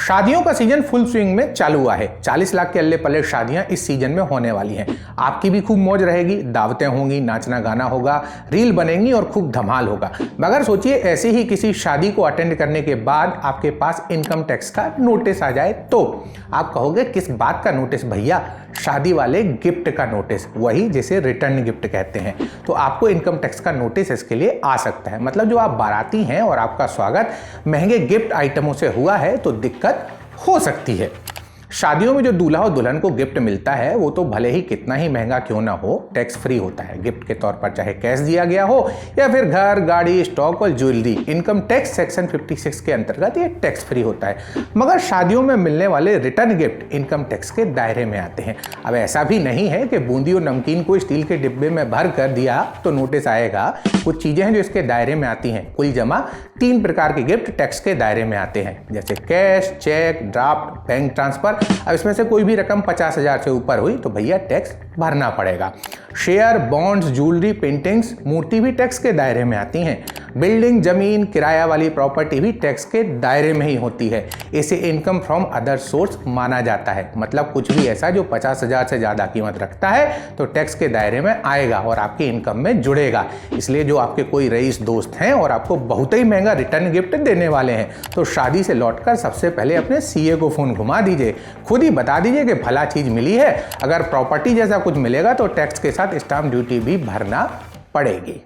शादियों का season full swing में चालू हुआ है। 40 लाख के अल्ले पल्ले शादियां इस सीजन में होने वाली हैं। आपकी भी खूब मौज रहेगी, दावतें होंगी, नाचना गाना होगा, रील बनेंगी और खूब धमाल होगा। मगर सोचिए ऐसे ही किसी शादी को अटेंड करने के बाद आपके पास इनकम टैक्स का नोटिस आ जाए तो आप कहोगे किस बात का नोटिस भैया? शादी वाले गिफ्ट का नोटिस, वही जिसे रिटर्न गिफ्ट कहते हैं। तो आपको इनकम टैक्स का नोटिस इसके लिए आ सकता है। मतलब जो आप बाराती हैं और आपका स्वागत महंगे गिफ्ट आइटमों से हुआ है तो दिक्कत हो सकती है। शादियों में जो दूल्हा और दुल्हन को गिफ्ट मिलता है वो तो भले ही कितना ही महंगा क्यों ना हो, टैक्स फ्री होता है। गिफ्ट के तौर पर चाहे कैश दिया गया हो या फिर घर, गाड़ी, स्टॉक और ज्वेलरी, इनकम टैक्स सेक्शन 56 के अंतर्गत ये टैक्स फ्री होता है। मगर शादियों में मिलने वाले रिटर्न गिफ्ट इनकम टैक्स के दायरे में आते हैं। अब ऐसा भी नहीं है कि बूंदी और नमकीन को स्टील के डिब्बे में भर कर दिया तो नोटिस आएगा। कुछ चीजें हैं जो इसके दायरे में आती हैं। कुल जमा 3 प्रकार के गिफ्ट टैक्स के दायरे में आते हैं, जैसे cash, cheque, draft, bank transfer. अब इसमें से कोई भी रकम 50,000 से ऊपर हुई तो भैया टैक्स भरना पड़ेगा। शेयर, बॉन्ड्स, ज्वेलरी, पेंटिंग्स, मूर्ति भी टैक्स के दायरे में आती हैं। बिल्डिंग, जमीन, किराया वाली प्रॉपर्टी भी टैक्स के दायरे में ही होती है। इसे इनकम फ्रॉम अदर सोर्स माना जाता है। मतलब कुछ भी ऐसा जो 50,000 से ज़्यादा कीमत रखता है तो टैक्स के दायरे में आएगा और आपकी इनकम में जुड़ेगा। इसलिए जो आपके कोई रईस दोस्त हैं और आपको बहुत ही महंगा रिटर्न गिफ्ट देने वाले हैं तो शादी से लौटकर सबसे पहले अपने सीए को फ़ोन घुमा दीजिए, खुद ही बता दीजिए कि भला चीज़ मिली है। अगर प्रॉपर्टी जैसा कुछ मिलेगा तो टैक्स के साथ स्टाम्प ड्यूटी भी भरना पड़ेगी।